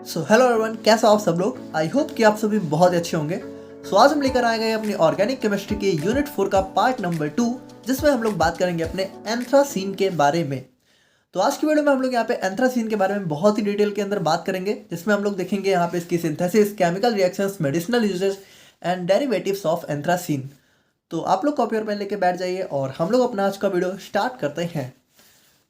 Hello everyone, कैसे हो आप सब लोग। आई होप कि आप सभी बहुत अच्छे होंगे। आज हम लेकर आए गए अपनी ऑर्गेनिक केमिस्ट्री के यूनिट 4 का पार्ट नंबर 2, जिसमें हम लोग बात करेंगे अपने एंथ्रासीन के बारे में। तो आज की वीडियो में हम लोग यहाँ पे एंथ्रासीन के बारे में बहुत ही डिटेल के अंदर बात करेंगे, जिसमें हम लोग देखेंगे यहाँ पे इसकी synthesis, chemical reactions, medicinal uses and derivatives of anthracene. तो आप लोग कॉपी और पेन लेके बैठ जाइए और हम लोग अपना आज का वीडियो स्टार्ट करते हैं।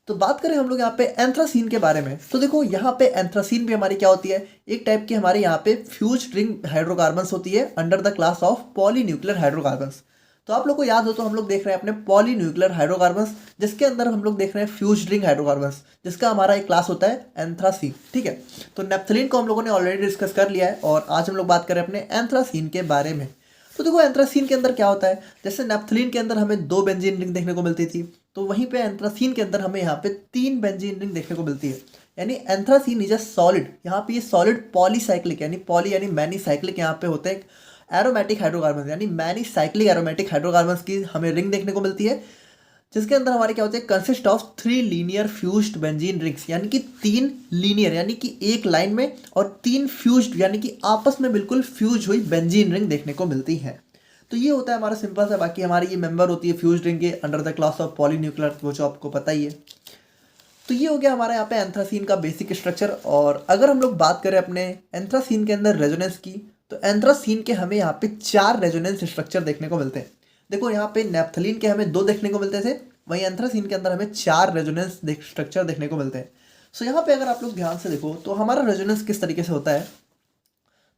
तो बात करें हम लोग यहाँ पे एंथ्रासीन के बारे में, तो देखो यहाँ पे एंथ्रासीन भी हमारी क्या होती है, एक टाइप की हमारे यहाँ पे फ्यूज्ड रिंग हाइड्रोकार्बन्स होती है under the class of polynuclear hydrocarbons. तो आप लोग को याद हो तो हम लोग देख रहे हैं अपने पॉलीन्यूक्लियर हाइड्रोकार्बन्स, जिसके अंदर हम लोग देख रहे हैं फ्यूज्ड रिंग हाइड्रोकार्बन्स, जिसका हमारा एक क्लास होता है एंथ्रासीन। ठीक है, तो नेप्थलीन को हम लोगों ने ऑलरेडी डिस्कस कर लिया है और आज हम लोग बात करें अपने एंथ्रासीन के बारे में। तो देखो एंथ्रासीन के अंदर क्या होता है, जैसे नेप्थलीन के अंदर हमें 2 बेंजीन रिंग देखने को मिलती थी, तो वहीं पे एंथ्रासीन के अंदर हमें यहाँ पे 3 बेंजीन रिंग देखने को मिलती है। यानी एंथ्रासीन इज अ सॉलिड, यहाँ पे ये सॉलिड पॉलीसाइक्लिक यानी पॉली यानी मैनी साइक्लिक यहाँ पे होते हैं एरोमेटिक हाइड्रोकार्बन, यानी मैनी साइक्लिक एरोमेटिक हाइड्रोकार्बन की हमें रिंग देखने को मिलती है, जिसके अंदर हमारे क्या होते हैं, consist of 3 linear fused benzene rings, यानी कि 3 लीनियर यानी कि एक लाइन में, और 3 फ्यूज्ड यानी कि आपस में बिल्कुल फ्यूज हुई बेंजीन रिंग देखने को मिलती है। तो ये होता है हमारा सिंपल सा। बाकी हमारी ये मेंबर होती है फ्यूज्ड रिंग के under the class of polynuclear, वो जो आपको पता ही है। तो ये हो गया हमारा यहाँ पे एंथ्रासीन का बेसिक स्ट्रक्चर। और अगर हम लोग बात करें अपने एंथ्रासीन के अंदर रेजोनेंस की, तो एंथ्रासीन के हमें यहाँ पे 4 रेजोनेंस स्ट्रक्चर देखने को मिलते हैं। देखो यहाँ पे नेप्थलीन के हमें 2 देखने को मिलते थे, वहीं एंथ्रासीन के अंदर हमें 4 रेजोनेंस स्ट्रक्चर देखने को मिलते हैं। सो यहाँ पे अगर आप लोग ध्यान से देखो तो हमारा रेजोनेंस किस तरीके से होता है।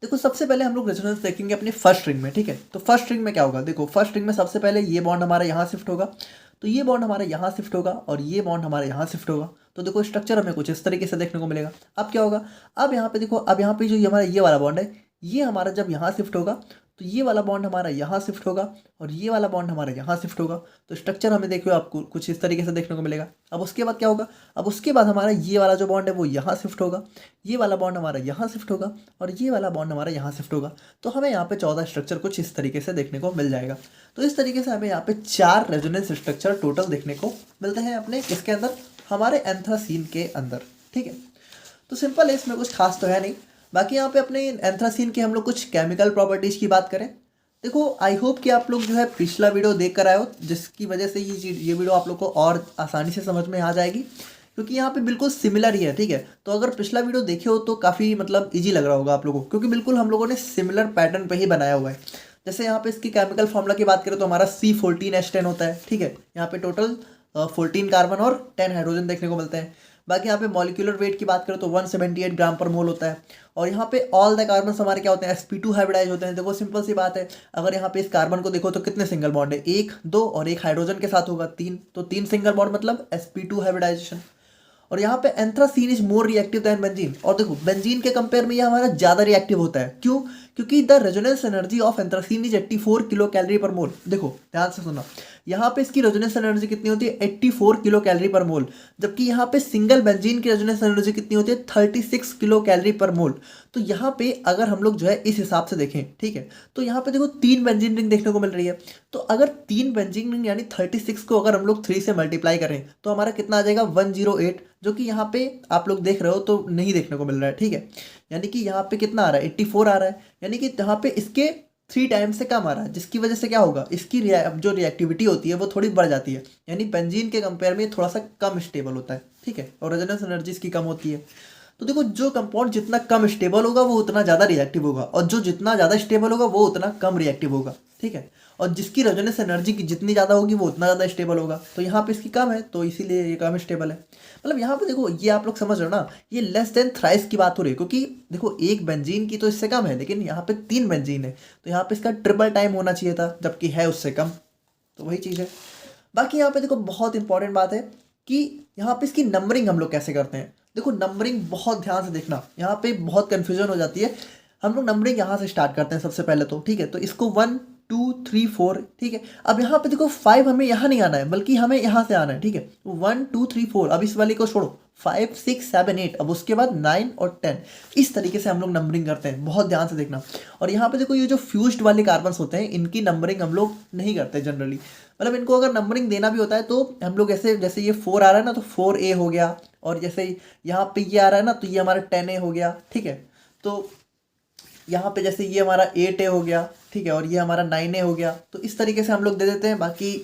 देखो सबसे पहले हम लोग रेजोनेंस देखेंगे अपनी फर्स्ट रिंग में। ठीक है, तो फर्स्ट रिंग में क्या होगा, देखो फर्स्ट रिंग में सबसे पहले ये बॉन्ड हमारा यहाँ शिफ्ट होगा, तो ये बॉन्ड हमारे यहाँ शिफ्ट होगा और ये बॉन्ड हमारे यहाँ शिफ्ट होगा। तो देखो स्ट्रक्चर हमें कुछ इस तरीके से देखने को मिलेगा। अब क्या होगा, अब यहाँ पे देखो, अब यहाँ पे जो हमारा ये वाला बॉन्ड है, ये हमारा जब यहाँ शिफ्ट होगा तो ये वाला बॉन्ड हमारा यहाँ शिफ्ट होगा और ये वाला बॉन्ड हमारा यहाँ शिफ्ट होगा। तो स्ट्रक्चर हमें देखो आपको कुछ इस तरीके से देखने को मिलेगा। अब उसके बाद क्या होगा, अब उसके बाद हमारा ये वाला जो बॉन्ड है वो यहाँ शिफ्ट होगा, ये वाला बॉन्ड हमारा यहाँ शिफ्ट होगा और ये वाला बॉन्ड हमारा यहाँ शिफ्ट होगा। तो हमें यहाँ पे 14 स्ट्रक्चर कुछ इस तरीके से देखने को मिल जाएगा। तो इस तरीके से हमें यहाँ पे 4 रेजोनेंस स्ट्रक्चर टोटल देखने को मिलते हैं अपने इसके अंदर, हमारे एंथ्रासीन के अंदर। ठीक है, तो सिंपल है, इसमें कुछ खास तो है नहीं। बाकी यहाँ पे अपने एंथ्रासीन के हम लोग कुछ केमिकल प्रॉपर्टीज़ की बात करें। देखो आई होप कि आप लोग जो है पिछला वीडियो देख कर आए हो, जिसकी वजह से ये वीडियो आप लोग को और आसानी से समझ में आ जाएगी, क्योंकि यहाँ पे बिल्कुल सिमिलर ही है। ठीक है, तो अगर पिछला वीडियो देखे हो तो काफ़ी मतलब इजी लग रहा होगा आप लोगों को, क्योंकि बिल्कुल हम लोगों ने सिमिलर पैटर्न पे ही बनाया हुआ है। जैसे यहाँ पे इसकी केमिकल फॉर्मूला की बात करें तो हमारा C14H10 होता है। ठीक है, यहाँ पे टोटल 14 कार्बन और 10 हाइड्रोजन देखने को मिलते हैं। बाकी यहाँ पे मॉलिक्यूलर वेट की बात करें तो 178 ग्राम पर मोल होता है। और यहाँ पे ऑल द कार्बन हमारे क्या होते हैं, sp2 हाइब्रिडाइज होते हैं। देखो सिंपल सी बात है, अगर यहाँ पे इस कार्बन को देखो तो कितने सिंगल बॉन्ड है, 1 2 और एक हाइड्रोजन के साथ होगा 3, तो 3 सिंगल बॉन्ड मतलब sp2 हाइब्रिडाइजेशन। और यहाँ पे anthracene is more reactive than benzene, और देखो बेंजीन के कंपेयर में ये हमारा ज़्यादा रिएक्टिव होता है। क्यों, क्योंकि the resonance energy of anthracene is 84 kilo calorie पर मोल। देखो ध्यान से सुना, यहाँ पे इसकी रेजोनेंस एनर्जी कितनी होती है, 84 किलो कैलोरी पर मोल, जबकि यहाँ पे सिंगल बेंजीन की रेजोनेंस एनर्जी कितनी होती है, 36 किलो कैलोरी पर मोल। तो यहाँ पे अगर हम लोग जो है इस हिसाब से देखें, ठीक है, तो यहाँ पे देखो 3 बेंजीन रिंग देखने को मिल रही है। तो अगर 3 बेंजीन रिंग यानी 36 को अगर हम लोग 3 से मल्टीप्लाई करें तो हमारा कितना आ जाएगा, 108, जो कि यहाँ पे आप लोग देख रहे हो तो नहीं देखने को मिल रहा है। ठीक है, यानी कि यहाँ पे कितना आ रहा है, 84 आ रहा है, यानी कि यहाँ पे इसके 3 टाइम्स से कम आ रहा है, जिसकी वजह से क्या होगा, इसकी जो रिएक्टिविटी होती है वो थोड़ी बढ़ जाती है, यानी बेंजीन के कंपेयर में थोड़ा सा कम स्टेबल होता है। ठीक है, और रेजोनेंस एनर्जी इसकी कम होती है। तो देखो जो कंपाउंड जितना कम स्टेबल होगा वो उतना ज़्यादा रिएक्टिव होगा, और जो जितना ज़्यादा स्टेबल होगा वो उतना कम रिएक्टिव होगा। ठीक है, और जिसकी रेजोनेंस एनर्जी की जितनी ज़्यादा होगी वो उतना ज़्यादा स्टेबल होगा। तो यहाँ पे इसकी कम है तो इसीलिए ये कम स्टेबल है। मतलब यहाँ पे देखो ये आप लोग समझ रहे हो ना, ये लेस देन थ्राइस की बात हो रही है, क्योंकि देखो एक बेंजीन की तो इससे कम है, लेकिन यहाँ पे 3 बेंजीन है तो यहाँ पे इसका ट्रिपल टाइम होना चाहिए था, जबकि है उससे कम। तो वही चीज़ है। बाकी यहाँ पे देखो बहुत इंपॉर्टेंट बात है कि यहाँ पे इसकी नंबरिंग हम लोग कैसे करते हैं। देखो नंबरिंग बहुत ध्यान से देखना, यहाँ पे बहुत कन्फ्यूजन हो जाती है। हम लोग नंबरिंग यहाँ से स्टार्ट करते हैं सबसे पहले तो। ठीक है, तो इसको 1 2 3 4। ठीक है, अब यहाँ पे देखो 5 हमें यहाँ नहीं आना है, बल्कि हमें यहाँ से आना है। ठीक है, 1 2 3 4, अब इस वाले को छोड़ो, 5 6 7 8, अब उसके बाद 9 और 10। इस तरीके से हम लोग नंबरिंग करते हैं, बहुत ध्यान से देखना। और यहाँ पे देखो ये जो फ्यूज्ड वाले कार्बन्स होते हैं इनकी नंबरिंग हम लोग नहीं करते जनरली। मतलब इनको अगर नंबरिंग देना भी होता है तो हम लोग ऐसे, जैसे ये 4 आ रहा है ना तो 4A हो गया, और जैसे यहाँ पे ये आ रहा है ना तो ये हमारा 10A हो गया। ठीक है, तो यहाँ पे जैसे ये हमारा 8A हो गया, ठीक है, और ये हमारा 9A हो गया, तो इस तरीके से हम लोग दे देते हैं। बाकी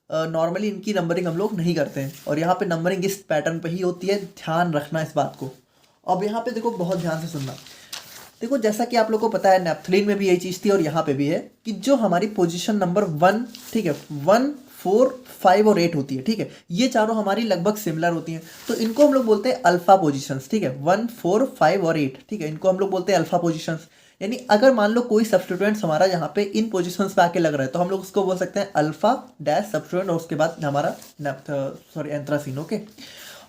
नॉर्मली इनकी नंबरिंग हम लोग नहीं करते हैं, और यहाँ पे नंबरिंग इस पैटर्न पे ही होती है, ध्यान रखना इस बात को। अब यहाँ पे देखो, बहुत ध्यान से सुनना। देखो जैसा कि आप लोग को पता है, नेप्थलीन में भी यही चीज़ थी और यहाँ पे भी है कि जो हमारी पोजीशन नंबर 1, ठीक है, 1, 4, 5 और 8 होती है, ठीक है, ये चारों हमारी लगभग सिमिलर होती हैं, तो इनको हम लोग बोलते हैं अल्फा पोजीशंस, ठीक है, 1, 4, 5 और 8, ठीक है, इनको हम लोग बोलते हैं अल्फा पोजीशंस। यानी अगर मान लो कोई सब्स्टिट्यूएंट्स हमारा यहाँ पे इन पोजीशंस पे आके लग रहा है, तो हम लोग उसको बोल सकते हैं अल्फा डैश सब्स्टिट्यूएंट, और उसके बाद हमारा एंथ्रासीन। ओके,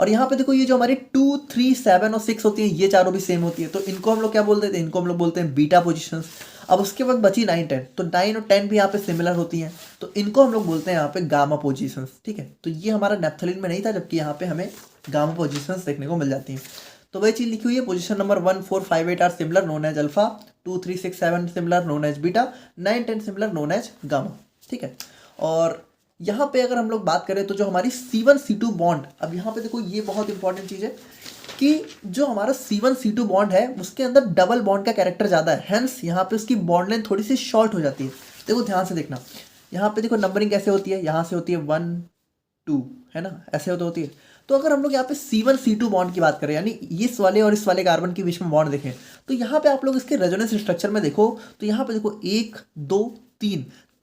और यहाँ पे देखो, ये जो हमारी 2, 3, 7 और 6 होती है, ये चारों भी सेम होती है, तो इनको हम लोग क्या बोलते हैं, इनको हम लोग बोलते हैं बीटा पोजीशंस। अब उसके बाद बची 9, 10, तो 9 और 10 भी यहाँ पे सिमिलर होती हैं, तो इनको हम लोग बोलते हैं यहाँ पे गामा पोजीशंस, ठीक है। तो ये हमारा नेप्थलीन में नहीं था, जबकि यहाँ पे हमें गामा पोजीशंस देखने को मिल जाती हैं। तो वही चीज़ लिखी हुई है, position number 1, 4, 5, 8 are similar, known as alpha, 2, 3, 6, 7 similar, known as beta, 9, 10 similar, known as gamma, ठीक है। और यहाँ पे अगर हम लोग बात करें तो जो हमारी C1 C2 बॉन्ड, अब यहाँ पे देखो ये बहुत इंपॉर्टेंट चीज़ है कि जो हमारा C1 C2 बॉन्ड है उसके अंदर डबल बॉन्ड का कैरेक्टर ज़्यादा है, हेंस यहाँ पे उसकी बॉन्ड लेंथ थोड़ी सी शॉर्ट हो जाती है। देखो ध्यान से देखना, यहाँ पे देखो नंबरिंग कैसे होती है, यहाँ से होती है 1, 2, है ना, ऐसे होती है। तो अगर हम लोग यहाँ पे C1 C2 बॉन्ड की बात करें, यानी इस वाले और इस वाले कार्बन के बीच में बॉन्ड देखें, तो यहाँ पे आप लोग इसके रेजोनेंस स्ट्रक्चर में देखो, तो यहाँ पे देखो 1, 2,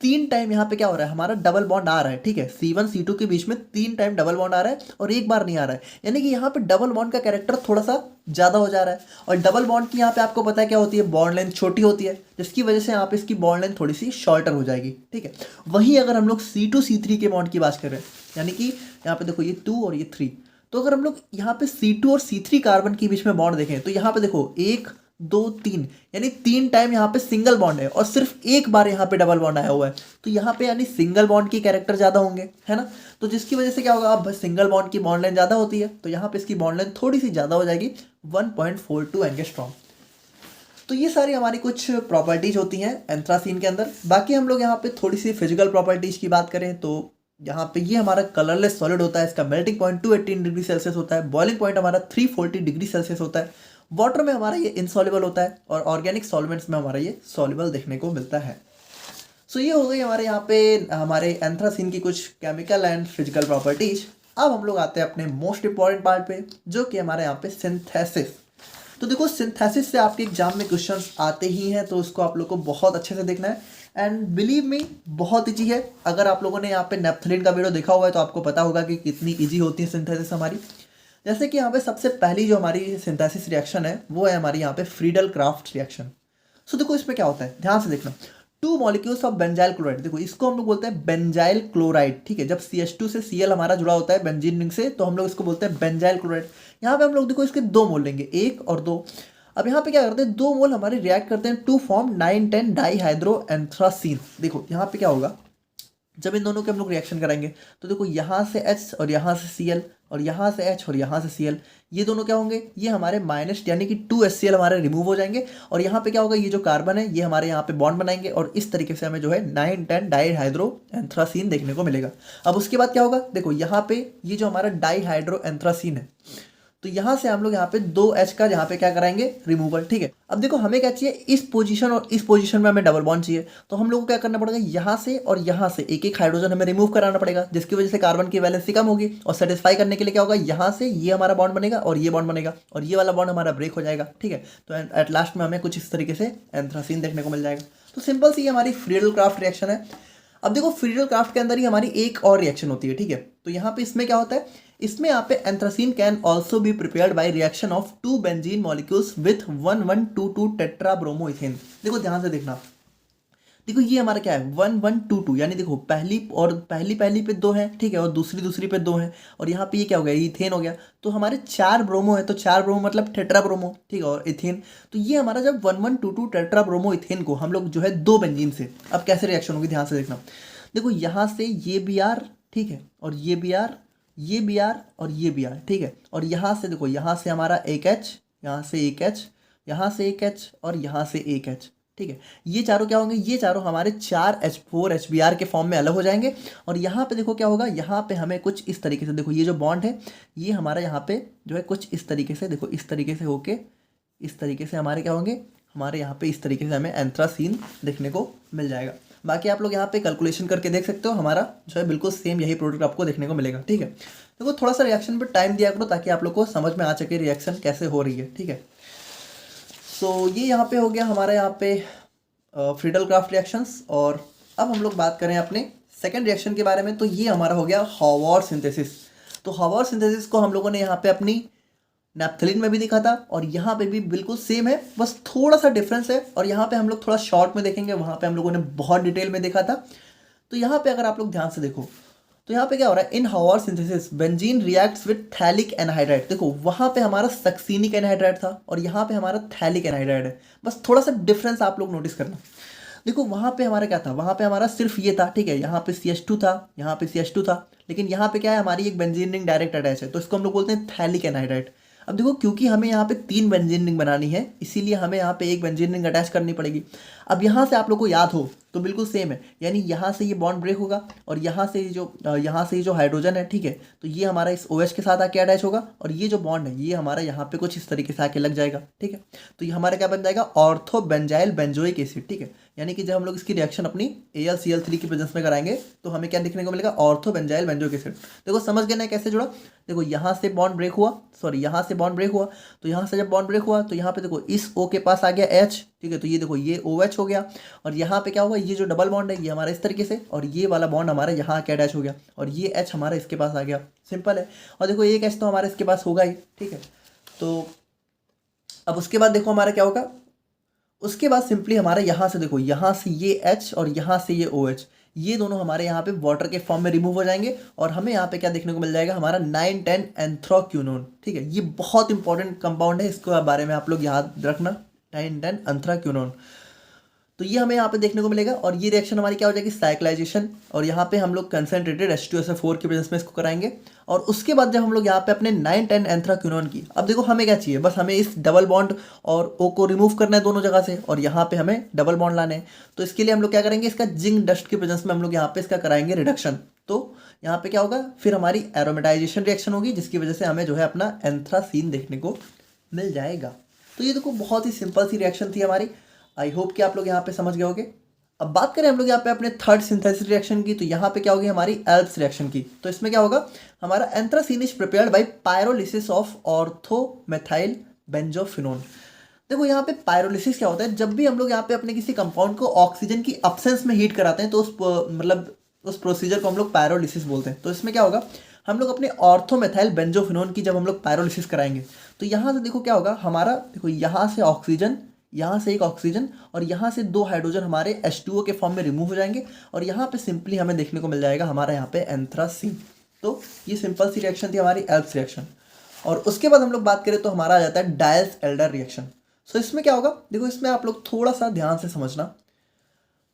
3 टाइम यहाँ पे क्या हो रहा है, हमारा डबल बॉन्ड आ रहा है, ठीक है। C1 C2 के बीच में 3 टाइम डबल बॉन्ड आ रहा है और एक बार नहीं आ रहा है, यानी कि यहाँ पे डबल बॉन्ड का कैरेक्टर थोड़ा सा ज़्यादा हो जा रहा है। और डबल बॉन्ड की यहाँ पे आपको पता है क्या होती है, बॉन्ड लेंथ छोटी होती है, जिसकी वजह से यहाँ पे इसकी बॉन्ड लेंथ थोड़ी सी शॉर्टर हो जाएगी, ठीक है। वहीं अगर हम लोग C2 C3 के बॉन्ड की बात करें, यानी कि यहाँ पे देखो ये 2 और ये 3, तो अगर हम लोग यहाँ पे C2 और C3 कार्बन के बीच में बॉन्ड देखें, तो यहाँ पे देखो 1, 2, 3, यानी 3 टाइम यहाँ पे सिंगल बॉन्ड है और सिर्फ एक बार यहाँ पे डबल बॉन्ड आया हुआ है, तो यहाँ पे यानी सिंगल बॉन्ड की कैरेक्टर ज़्यादा होंगे, है ना। तो जिसकी वजह से क्या होगा, अब सिंगल बॉन्ड की बॉन्ड लेंथ ज़्यादा होती है, तो यहाँ पे इसकी बॉन्ड लेंथ थोड़ी सी ज़्यादा हो जाएगी, 1.42 एंगस्ट्रॉम। तो ये सारी हमारी कुछ प्रॉपर्टीज होती हैं एंथ्रासीन के अंदर। बाकी हम लोग यहाँ पे थोड़ी सी फिजिकल प्रॉपर्टीज की बात करें तो यहाँ पे ये हमारा कलरलेस सॉलिड होता है, इसका मेल्टिंग पॉइंट 218 डिग्री सेल्सियस होता है, बॉइलिंग पॉइंट हमारा 340 डिग्री सेल्सियस होता है, वाटर में हमारा ये इनसॉल्युबल होता है और ऑर्गेनिक सॉल्वेंट्स में हमारा ये सॉल्युबल देखने को मिलता है। सो ये हो गई हमारे यहाँ पे हमारे एंथ्रासीन की कुछ केमिकल एंड फिजिकल प्रॉपर्टीज। अब हम लोग आते हैं अपने मोस्ट इंपॉर्टेंट पार्ट पे, जो कि हमारे यहाँ पे सिंथेसिस। तो देखो सिंथेसिस से आपके एग्जाम में क्वेश्चंस आते ही हैं, तो उसको आप लोग को बहुत अच्छे से देखना है। एंड बिलीव मी, बहुत ईजी है। अगर आप लोगों ने यहाँ पे नेप्थलीन का वीडियो देखा हुआ है तो आपको पता होगा कि कितनी ईजी होती है सिंथेसिस हमारी। जैसे कि यहाँ पे सबसे पहली जो हमारी सिंथेसिस रिएक्शन है वो है हमारी यहाँ पे फ्रीडल क्राफ्ट रिएक्शन। सो देखो इसमें क्या होता है, ध्यान से देखना। 2 मॉलिक्यूल्स ऑफ बेंजाइल क्लोराइड, देखो इसको हम लोग बोलते हैं बेंजाइल क्लोराइड, ठीक है। जब CH2 से Cl हमारा जुड़ा होता है बेंजीन रिंग से, तो हम लोग इसको बोलते हैं बेंजाइल क्लोराइड। यहाँ पे हम लोग देखो इसके 2 मोल लेंगे, 1 और 2। अब यहाँ पे क्या करते हैं, 2 मोल हमारे रिएक्ट करते हैं टू फॉर्म 9,10 डाईहाइड्रो एंथ्रासीन। देखो यहाँ पे क्या होगा, जब इन दोनों के हम लोग रिएक्शन कराएंगे तो देखो यहाँ से H और यहाँ से Cl और यहाँ से H और यहाँ से Cl, ये दोनों क्या होंगे, ये हमारे माइनस यानी कि 2HCl हमारे रिमूव हो जाएंगे। और यहाँ पे क्या होगा, ये जो कार्बन है ये हमारे यहाँ पे बॉन्ड बनाएंगे और इस तरीके से हमें जो है 9,10 डाईहाइड्रो एंथ्रासीन देखने को मिलेगा। अब उसके बाद क्या होगा, देखो यहाँ पे ये जो हमारा डाईहाइड्रो एंथ्रासीन है, तो यहाँ से हम लोग यहाँ पे 2H का यहाँ पे क्या कराएंगे, रिमूवल, ठीक है। अब देखो हमें क्या चाहिए, इस पोजीशन और इस पोजीशन में हमें डबल बॉन्ड चाहिए, तो हम लोग को क्या करना पड़ेगा, यहाँ से और यहाँ से एक एक हाइड्रोजन हमें रिमूव कराना पड़ेगा, जिसकी वजह से कार्बन की वैलेंसी कम होगी। और सेटिस्फाई करने के लिए क्या होगा, यहाँ से ये हमारा बॉन्ड बनेगा और ये बॉन्ड बनेगा और ये वाला बॉन्ड हमारा ब्रेक हो जाएगा, ठीक है। तो एट लास्ट में हमें कुछ इस तरीके से एंथ्रासीन देखने को मिल जाएगा। तो सिंपल सी हमारी फ्रीडल क्राफ्ट रिएक्शन है। अब देखो फ्रीडल क्राफ्ट के अंदर ही हमारी एक और रिएक्शन होती है, ठीक है। तो यहाँ पे इसमें क्या होता है, इसमें यहाँ पे anthracene can also be prepared by reaction of 2 benzene molecules with 1122 टेट्राब्रोमोइथेन। देखो ध्यान से देखना, देखो ये हमारा क्या है 1122, यानी देखो पहली पे 2 हैं, ठीक है, और दूसरी पे 2 हैं, और यहाँ पे ये क्या हो गया, इथेन हो गया। तो हमारे 4 ब्रोमो है, तो 4 ब्रोमो मतलब टेट्राब्रोमो, ठीक है, और इथेन। तो ये हमारा जब 1122 टेट्राब्रोमो इथेन को हम लोग जो है 2 बेंजीन से, अब कैसे रिएक्शन होगी ध्यान से देखना। देखो यहाँ से ये Br, ठीक है, और ये Br, ये Br और ये Br, ठीक है। और यहाँ से देखो, यहाँ से हमारा एक H, यहाँ से एक H, यहाँ से एक H और यहाँ से एक H, ठीक है। ये चारों क्या होंगे, ये चारों हमारे 4H4 HBr के फॉर्म में अलग हो जाएंगे। और यहाँ पे देखो क्या होगा, यहाँ पे हमें कुछ इस तरीके से, देखो ये जो बॉन्ड है ये हमारा यहाँ पे जो है कुछ इस तरीके से, देखो इस तरीके से होके इस तरीके से हमारे क्या होंगे, हमारे यहाँ पे इस तरीके से हमें एंथ्रासीन देखने को मिल जाएगा। बाकी आप लोग यहाँ पे कैलकुलेशन करके देख सकते हो, हमारा जो है बिल्कुल सेम यही प्रोडक्ट आपको देखने को मिलेगा। ठीक है, देखो थोड़ा सा रिएक्शन पे टाइम दिया करो ताकि आप लोग को समझ में आ सके रिएक्शन कैसे हो रही है। ठीक है, सो ये यहाँ पे हो गया हमारा यहाँ पे फ्रीडल क्राफ्ट रिएक्शंस। और अब हम लोग बात करें अपने सेकेंड रिएक्शन के बारे में, तो ये हमारा हो गया हॉवर सिंथेसिस। तो हॉवर सिंथेसिस को हम लोगों ने यहाँ पे अपनी नैप्थलीन में भी देखा था और यहाँ पे भी बिल्कुल सेम है, बस थोड़ा सा डिफरेंस है। और यहाँ पे हम लोग थोड़ा शॉर्ट में देखेंगे, वहाँ पे हम लोगों ने बहुत डिटेल में देखा था। तो यहाँ पे अगर आप लोग ध्यान से देखो तो यहाँ पे क्या हो रहा है, in Haworth synthesis benzene reacts with phthalic anhydride. देखो वहाँ पे हमारा सक्सीनिक एनहाइड्राइड था और यहाँ पे हमारा थैलिक एनहाइड्राइड है, बस थोड़ा सा डिफरेंस आप लोग नोटिस करना। देखो वहाँ पे हमारा क्या था, वहाँ पे हमारा सिर्फ ये था, ठीक है, यहाँ पे CH2 था, यहाँ पे CH2 था, लेकिन यहाँ पे क्या है, हमारी एक बेंजीन रिंग डायरेक्ट अटैच है, तो इसको हम लोग बोलते हैं थैलिक एनहाइड्राइड। अब देखो क्योंकि हमें यहाँ पे 3 बेंजीन रिंग बनानी है, इसीलिए हमें यहाँ पे एक बेंजीन रिंग अटैच करनी पड़ेगी। अब यहाँ से आप लोग को याद हो तो बिल्कुल सेम है, यानी यहाँ से ये बॉन्ड ब्रेक होगा और यहाँ से ये जो हाइड्रोजन है, ठीक है, तो ये हमारा इस OH के साथ आके अटैच होगा और ये जो बॉन्ड है ये हमारा यहाँ पे कुछ इस तरीके से आके लग जाएगा। ठीक है, तो ये हमारा क्या बन जाएगा, ऑर्थो बेंजाइल बेंजोइक एसिड। ठीक है, यानी कि जब हम लोग इसकी रिएक्शन अपनी AlCl3 की प्रेजेंस में कराएंगे तो हमें क्या देखने को मिलेगा, ऑर्थो बेंजाइल बेंजोइक एसिड। देखो समझ गए ना कैसे जुड़ा। देखो यहाँ से बॉन्ड ब्रेक हुआ, यहाँ से बॉन्ड ब्रेक हुआ, तो यहाँ से जब बॉन्ड ब्रेक हुआ तो यहाँ पे देखो इस O के पास आ गया H। ठीक है, तो ये देखो ये OH हो गया और यहाँ पे क्या हुआ, ये जो डबल बॉन्ड है ये हमारा इस तरीके से और ये वाला बॉन्ड हमारा यहाँ आके अटैच हो गया और ये H हमारा इसके पास आ गया। सिंपल है। और देखो एक H तो हमारे इसके पास होगा ही। ठीक है, तो अब उसके बाद देखो हमारा क्या होगा, उसके बाद सिंपली हमारे यहाँ से देखो, यहाँ से ये H और यहाँ से ये OH, ये दोनों हमारे यहाँ पे वाटर के फॉर्म में रिमूव हो जाएंगे और हमें यहाँ पे क्या देखने को मिल जाएगा, हमारा 9,10 एंथ्राक्विनोन। ठीक है, ये बहुत इंपॉर्टेंट कंपाउंड है, इसके बारे में आप लोग याद रखना, 9,10 एंथ्राक्विनोन। तो ये हमें यहाँ पे देखने को मिलेगा और ये रिएक्शन हमारी क्या हो जाएगी, साइक्लाइजेशन। और यहाँ पे हम लोग कंसनट्रेटेड H2SO4 की प्रेजेंस में इसको कराएंगे। और उसके बाद जब हम लोग यहाँ पे अपने 9,10 एंथ्राक्विनोन की, अब देखो हमें क्या चाहिए, बस हमें इस डबल बॉन्ड और O को रिमूव करना है दोनों जगह से और यहाँ पे हमें डबल बॉन्ड लाने हैं। तो इसके लिए हम लोग क्या करेंगे, इसका जिंक डस्ट की प्रेजेंस में हम लोग यहाँ पे इसका कराएंगे रिडक्शन। तो यहाँ पे क्या होगा, फिर हमारी एरोमेटाइजेशन रिएक्शन होगी जिसकी वजह से हमें जो है अपना एंथ्रासीन देखने को मिल जाएगा। तो ये देखो बहुत ही सिंपल सी रिएक्शन थी हमारी। आई होप कि आप लोग यहाँ पे समझ गए होंगे। अब बात करें हम लोग यहाँ पे अपने थर्ड सिंथेसिस रिएक्शन की, तो यहाँ पे क्या होगी हमारी एल्प्स रिएक्शन की। तो इसमें क्या होगा, हमारा anthracene is prepared by pyrolysis of orthomethyl benzophenone. देखो यहाँ पे पायरोलिसिस क्या होता है, जब भी हम लोग यहाँ पे अपने किसी कंपाउंड को ऑक्सीजन की अब्सेंस में हीट कराते हैं तो उस प्रोसीजर को हम लोग पायरोलिसिस बोलते हैं। तो इसमें क्या होगा, हम लोग अपने ऑर्थोमेथाइल बेंजोफिनोन की जब हम लोग पायरोलिसिस कराएंगे तो यहाँ से देखो क्या होगा, हमारा देखो यहाँ से ऑक्सीजन, यहाँ से एक ऑक्सीजन और यहाँ से 2 हाइड्रोजन हमारे H2O के फॉर्म में रिमूव हो जाएंगे और यहाँ पे सिंपली हमें देखने को मिल जाएगा हमारा यहाँ पे एंथ्रासीन। तो ये सिंपल सी रिएक्शन थी हमारी एल्प्स रिएक्शन। और उसके बाद हम लोग बात करें तो हमारा आ जाता है डायल्स एल्डर रिएक्शन। सो इसमें क्या होगा, देखो इसमें आप लोग थोड़ा सा ध्यान से समझना।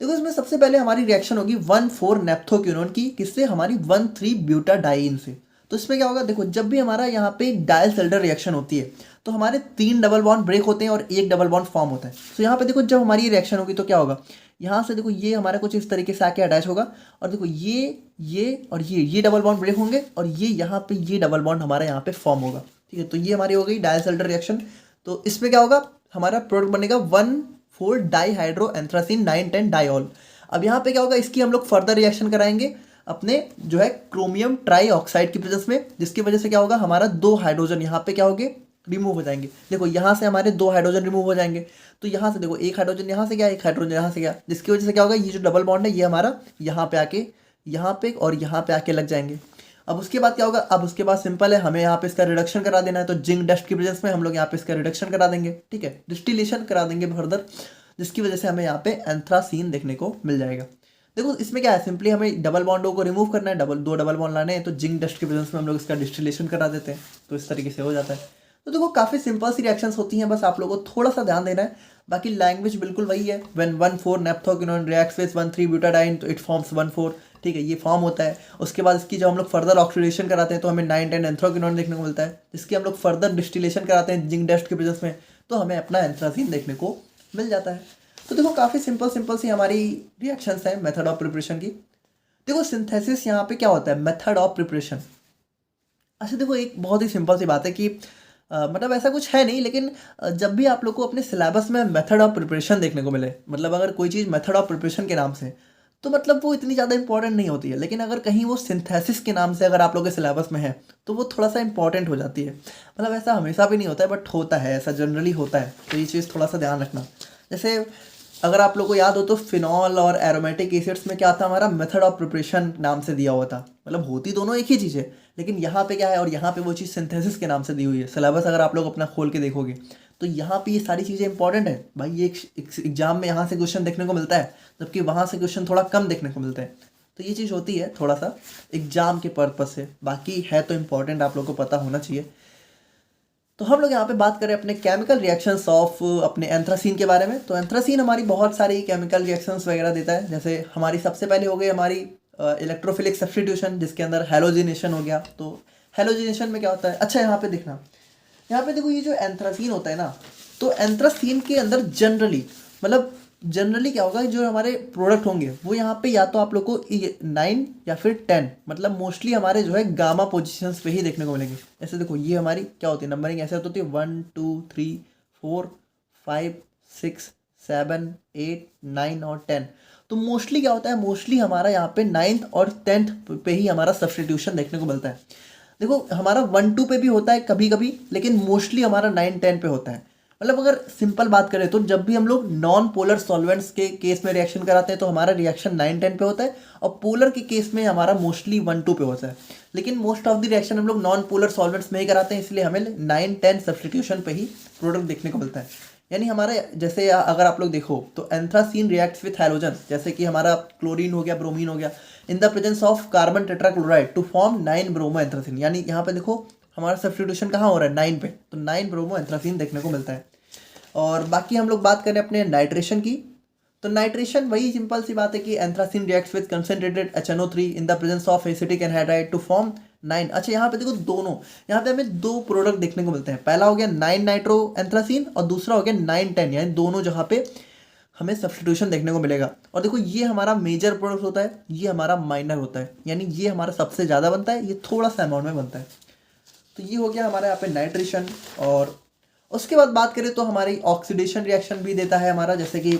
देखो इसमें सबसे पहले हमारी रिएक्शन होगी 1,4-नेप्थोक्विनोन की, किससे, हमारी 1,3-ब्यूटाडाइन से। तो इसमें क्या होगा, देखो जब भी हमारा यहाँ पे डायल्स एल्डर रिएक्शन होती है तो हमारे 3 डबल बॉन्ड ब्रेक होते हैं और 1 डबल बॉन्ड फॉर्म होता है। तो यहाँ पे देखो जब हमारी रिएक्शन होगी तो क्या होगा, यहाँ से देखो ये हमारा कुछ इस तरीके से आके अटैच होगा और देखो ये और ये डबल बॉन्ड ब्रेक होंगे और ये यहाँ पे ये डबल बॉन्ड हमारा यहाँ पे फॉर्म होगा। ठीक है, तो ये हमारी हो गई डायल्स एल्डर रिएक्शन। तो इसमें क्या होगा, हमारा प्रोडक्ट बनेगा 1,4-डाईहाइड्रो एंथ्रासीन 9,10 डाइऑल। अब यहाँ पे क्या होगा, इसकी हम लोग फर्दर रिएक्शन कराएंगे अपने जो है क्रोमियम ट्राई ऑक्साइड की प्रेजेंस में, जिसकी वजह से क्या होगा, हमारा 2 हाइड्रोजन यहाँ पे क्या होंगे, रिमूव हो जाएंगे। देखो यहाँ से हमारे 2 हाइड्रोजन रिमूव हो जाएंगे, तो यहाँ से देखो एक हाइड्रोजन यहाँ से गया, एक हाइड्रोजन यहाँ से गया, जिसकी वजह से क्या होगा, ये जो डबल बॉन्ड है ये हमारा यहाँ पे आके, यहाँ पे और यहाँ पे आके लग जाएंगे। अब उसके बाद क्या होगा, अब उसके बाद सिंपल है, हमें यहाँ पे इसका रिडक्शन करा देना है। तो जिंक डस्ट की प्रेजेंस में हम लोग यहाँ पे इसका रिडक्शन करा देंगे। ठीक है, डिस्टिलेशन करा देंगे फर्दर, जिसकी वजह से हमें यहाँ पे एंथ्रासीन देखने को मिल जाएगा। देखो इसमें क्या है, सिंपली हमें डबल बॉन्डों को रिमूव करना है, 2 डबल बॉन्ड लाने हैं, तो जिंक डस्ट की प्रेजेंस में हम लोग इसका डिस्टिलेशन करा देते हैं। तो इस तरीके से हो जाता है। तो देखो काफ़ी सिंपल सी रिएक्शंस होती हैं, बस आप लोगों को थोड़ा सा ध्यान देना है। बाकी लैंग्वेज बिल्कुल वही है, व्हेन 1,4-नेप्थोक्विनोन रिएक्ट्स विद 1,3-ब्यूटाडाइन तो इट फॉर्म्स 1,4। ठीक है, ये फॉर्म होता है। उसके बाद इसकी जब हम लोग फर्दर ऑक्सीडेशन कराते हैं तो हमें 9,10 एंथ्राक्विनोन देखने को मिलता है, जिसकी हम लोग फर्दर डिस्टिलेशन कराते हैं जिंक डस्ट की प्रेजेंस में, तो हमें अपना एंथ्रासीन देखने को मिल जाता है। तो देखो काफ़ी सिंपल सी हमारी रिएक्शंस हैं मेथड ऑफ प्रिपरेशन की। देखो सिंथेसिस यहाँ पे क्या होता है, मेथड ऑफ प्रिपरेशन। अच्छा देखो एक बहुत ही सिंपल सी बात है कि मतलब ऐसा कुछ है नहीं, लेकिन जब भी आप लोग को अपने सिलेबस में मेथड ऑफ प्रिपरेशन देखने को मिले, मतलब अगर कोई चीज़ मेथड ऑफ प्रिपरेशन के नाम से, तो मतलब वो इतनी ज़्यादा इंपॉर्टेंट नहीं होती है। लेकिन अगर कहीं वो सिंथेसिस के नाम से अगर आप लोग के सिलेबस में है, तो वो थोड़ा सा इंपॉर्टेंट हो जाती है। मतलब ऐसा हमेशा भी नहीं होता है, बट होता है, ऐसा जनरली होता है। तो ये चीज़ थोड़ा सा ध्यान रखना। जैसे अगर आप लोग को याद हो तो फिनॉल और एरोमेटिक एसिड्स में क्या था, हमारा मेथड ऑफ प्रिपरेशन नाम से दिया हुआ था। मतलब होती दोनों एक ही चीज़ है, लेकिन यहाँ पे क्या है, और यहाँ पे वो चीज़ सिंथेसिस के नाम से दी हुई है। सिलेबस अगर आप लोग अपना खोल के देखोगे तो यहाँ पे ये सारी चीज़ें इंपॉर्टेंट है भाई। ये एग्जाम में यहाँ से क्वेश्चन देखने को मिलता है, जबकि वहाँ से क्वेश्चन थोड़ा कम देखने को मिलता है। तो ये चीज़ होती है थोड़ा सा एग्जाम के पर्पज़ से, बाकी है तो इम्पॉर्टेंट, आप लोग को पता होना चाहिए। तो हम लोग यहाँ पे बात करें अपने केमिकल रिएक्शंस ऑफ अपने एंथ्रासीन के बारे में। तो एंथ्रासीन हमारी बहुत सारी केमिकल रिएक्शंस वगैरह देता है। जैसे हमारी सबसे पहले हो गई हमारी इलेक्ट्रोफिलिक सब्स्टिट्यूशन, जिसके अंदर हैलोजिनेशन हो गया। तो हैलोजिनेशन में क्या होता है, अच्छा यहाँ पे देखना, यहाँ पे देखो ये जो एंथ्रासीन होता है ना, तो एंथ्रासीन के अंदर जनरली क्या होगा, जो हमारे प्रोडक्ट होंगे वो यहाँ पे या तो आप लोग को 9 या फिर 10, मतलब मोस्टली हमारे जो है गामा पोजिशंस पे ही देखने को मिलेंगे। ऐसे देखो ये हमारी क्या होती है, नंबरिंग ऐसे होती है 1 2 3 4 5 6 7 8 9 और 10। तो मोस्टली क्या होता है, मोस्टली हमारा यहाँ पे 9th और 10th पे ही हमारा सब्स्टिट्यूशन देखने को मिलता है। देखो हमारा 1 2 पे भी होता है कभी कभी, लेकिन मोस्टली हमारा 9 10 पे होता है। मतलब अगर सिंपल बात करें तो जब भी हम लोग नॉन पोलर सॉल्वेंट्स के केस में रिएक्शन कराते हैं तो हमारा रिएक्शन 9 10 पे होता है, और पोलर के केस में हमारा मोस्टली 1 2 पे होता है। लेकिन मोस्ट ऑफ द रिएक्शन हम लोग नॉन पोलर सॉल्वेंट्स में ही कराते हैं, इसलिए हमें 9 10 सब्स्टिट्यूशन पे ही प्रोडक्ट देखने को मिलता है। यानी हमारे जैसे अगर आप लोग देखो तो एंथ्रासीन रिएक्ट्स विथ हैलोजन, जैसे कि हमारा क्लोरीन हो गया, ब्रोमीन हो गया, in the presence of carbon tetrachloride to form 9 bromo anthracene. यानी यहाँ पे देखो हमारा सब्स्टिट्यूशन कहाँ हो रहा है, 9 पे, तो 9 ब्रोमो एंथ्रासीन देखने को मिलता है। और बाकी हम लोग बात करें अपने नाइट्रेशन की, तो नाइट्रेशन वही सिंपल सी बात है कि anthracene reacts with concentrated HNO3 in the presence of acetic anhydride to form 9। अच्छा यहाँ पे देखो दोनों, यहाँ पे हमें दो प्रोडक्ट देखने को मिलते हैं। पहला हो गया 9 नाइट्रो एंथ्रासीन और दूसरा हो गया 9 10, यानी दोनों जहाँ पे हमें सब्स्टिट्यूशन देखने को मिलेगा। और देखो ये हमारा मेजर प्रोडक्ट होता है, ये हमारा माइनर होता है, यानी ये हमारा सबसे ज़्यादा बनता है, ये थोड़ा सा अमाउंट में बनता है। तो ये हो गया हमारे यहाँ पे नाइट्रेशन। और उसके बाद बात करें तो हमारी ऑक्सीडेशन रिएक्शन भी देता है हमारा, जैसे कि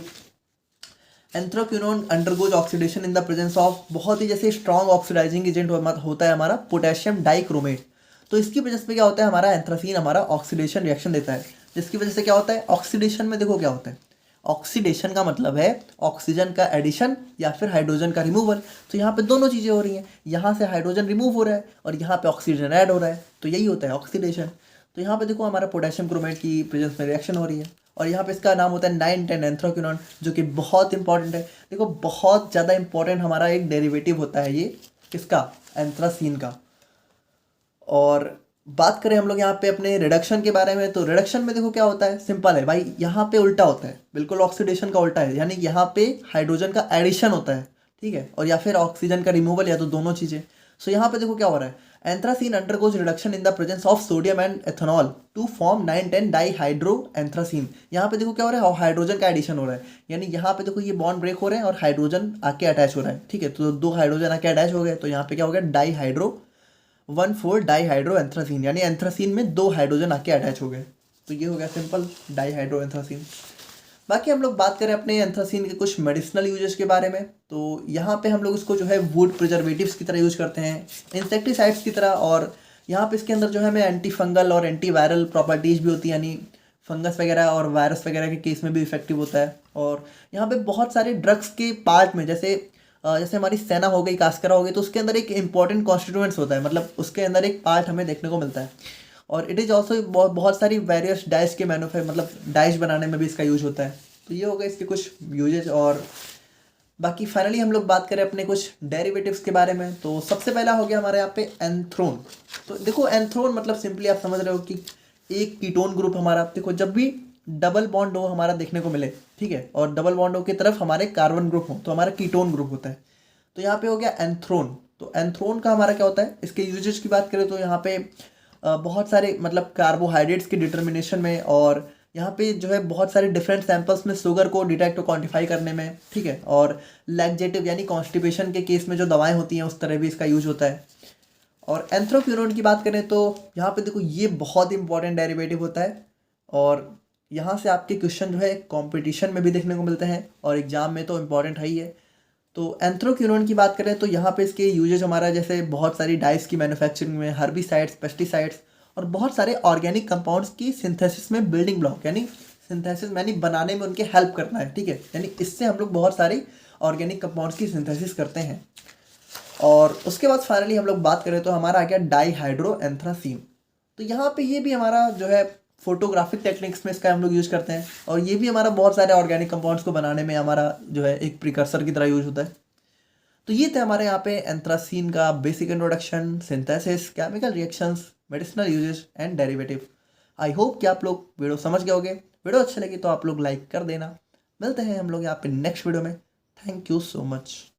anthraquinone undergoes oxidation in the presence of बहुत ही जैसे स्ट्रॉन्ग ऑक्सीडाइजिंग एजेंट होता है हमारा पोटेशियम डाइक्रोमेट। तो इसकी वजह से क्या होता है, हमारा एंथ्रासीन हमारा ऑक्सीडेशन रिएक्शन देता है, जिसकी वजह से क्या होता है, ऑक्सीडेशन में देखो क्या होता है, ऑक्सीडेशन का मतलब है ऑक्सीजन का एडिशन या फिर हाइड्रोजन का रिमूवल। तो यहाँ पे दोनों चीज़ें हो रही हैं, यहाँ से हाइड्रोजन रिमूव हो रहा है और यहाँ पे ऑक्सीजन ऐड हो रहा है, तो यही होता है ऑक्सीडेशन। तो यहाँ पे देखो हमारा पोटेशियम क्रोमेट की प्रेजेंस में रिएक्शन हो रही है, और यहाँ पे इसका नाम होता है 9 10 एंथ्राक्विनोन, जो कि बहुत इंपॉर्टेंट है। देखो बहुत ज़्यादा इंपॉर्टेंट हमारा एक डेरिवेटिव होता है ये, किसका, एंथ्रासीन का। और बात करें हम लोग यहाँ पे अपने रिडक्शन के बारे में, तो रिडक्शन में देखो क्या होता है, सिंपल है भाई, यहाँ पे उल्टा होता है, बिल्कुल ऑक्सीडेशन का उल्टा है, यानी यहाँ पे हाइड्रोजन का एडिशन होता है, ठीक है, और या फिर ऑक्सीजन का रिमूवल, या तो दोनों चीज़ें। सो यहाँ पे देखो क्या हो रहा है, anthracene undergoes reduction in the presence of sodium and ethanol to form 9 10 dihydro anthracene. यहाँ पे देखो क्या हो रहा है, हाइड्रोजन का एडिशन हो रहा है, यानी यहाँ पे देखो ये बॉन्ड ब्रेक हो रहे हैं और हाइड्रोजन आके अटैच हो रहा है, ठीक है, तो दो हाइड्रोजन आके अटैच हो गए, तो यहाँ पे क्या हो गया, डाईहाइड्रो 1,4 डाईहाइड्रो एंथ्रासीन, यानी एंथ्रासीन में दो हाइड्रोजन आके अटैच हो गए। तो ये हो गया सिंपल डाईहाइड्रो एंथ्रासीन। बाकी हम लोग बात करें अपने एंथ्रासीन के कुछ मेडिसिनल यूजेस के बारे में, तो यहाँ पे हम लोग इसको जो है वुड प्रिजर्वेटिव्स की तरह यूज करते हैं, इंसेक्टिसाइड्स की तरह, और यहाँ पे इसके अंदर जो है हमें एंटी फंगल और एंटी वायरल प्रॉपर्टीज भी होती है, यानी फंगस वगैरह और वायरस वगैरह के केस में भी इफेक्टिव होता है। और यहाँ पे बहुत सारे ड्रग्स के पार्ट में, जैसे हमारी सेना हो गई, कास्करा हो गई, तो उसके अंदर एक इंपॉर्टेंट कॉन्स्टिट्यूएंट्स होता है, मतलब उसके अंदर एक पार्ट हमें देखने को मिलता है। और इट इज़ ऑल्सो बहुत सारी वेरियस डाइस के मतलब डाइस बनाने में भी इसका यूज होता है। तो ये हो गए इसके कुछ यूजेज। और बाकी फाइनली हम लोग बात करें अपने कुछ डेरिवेटिव्स के बारे में, तो सबसे पहला हो गया हमारे यहाँ पे एंथ्रोन। तो देखो एंथ्रोन मतलब सिंपली आप समझ रहे हो कि एक कीटोन ग्रुप हमारा, देखो जब भी डबल बॉन्ड हो हमारा देखने को मिले, ठीक है, और डबल बॉन्ड हो की तरफ हमारे कार्बन ग्रुप हो, तो हमारा कीटोन ग्रुप होता है। तो यहाँ पे हो गया एंथ्रोन। तो एंथ्रोन का हमारा क्या होता है, इसके यूजेज की बात करें तो यहाँ पे बहुत सारे मतलब कार्बोहाइड्रेट्स की डिटर्मिनेशन में, और यहाँ पे जो है बहुत सारे डिफरेंट सैंपल्स में शुगर को डिटेक्ट और क्वांटिफाई करने में, ठीक है, और लैक्जेटिव यानी कॉन्स्टिपेशन के केस में जो दवाएं होती हैं उस तरह भी इसका यूज होता है। और एंथ्रोक्विनोन की बात करें तो यहाँ पे देखो ये बहुत इंपॉर्टेंट डेरिवेटिव होता है और यहाँ से आपके क्वेश्चन जो है कंपटीशन में भी देखने को मिलते हैं और एग्जाम में तो इम्पॉर्टेंट है ही है। तो एंथ्रोक्विनोन की बात करें तो यहाँ पे इसके यूजेज हमारा जैसे बहुत सारी डाइस की मैन्युफैक्चरिंग में, हर्बिसाइड्स, पेस्टिसाइड्स और बहुत सारे ऑर्गेनिक कंपाउंड्स की सिंथेसिस में, बिल्डिंग ब्लॉक यानी सिंथेसिस यानी बनाने में उनके हेल्प करना है, ठीक है। यानी इससे हम लोग बहुत सारी ऑर्गेनिक कंपाउंड्स की सिंथेसिस करते हैं। और उसके बाद फाइनली हम लोग बात करें तो हमारा आ गया डाईहाइड्रो एंथ्रासीन। तो यहाँ पे ये भी हमारा जो है फोटोग्राफिक टेक्निक्स में इसका हम लोग यूज करते हैं और ये भी हमारा बहुत सारे ऑर्गेनिक कंपाउंड्स को बनाने में हमारा जो है एक प्रिकर्सर की तरह यूज होता है। तो ये थे हमारे यहाँ पे एंथ्रासीन का basic introduction, synthesis, chemical reactions, medicinal uses and derivative. I hope कि आप लोग वीडियो समझ गए होंगे। वीडियो अच्छी लगी तो आप लोग लाइक कर देना। मिलते हैं हम लोग यहाँ पे नेक्स्ट वीडियो में। Thank you so much.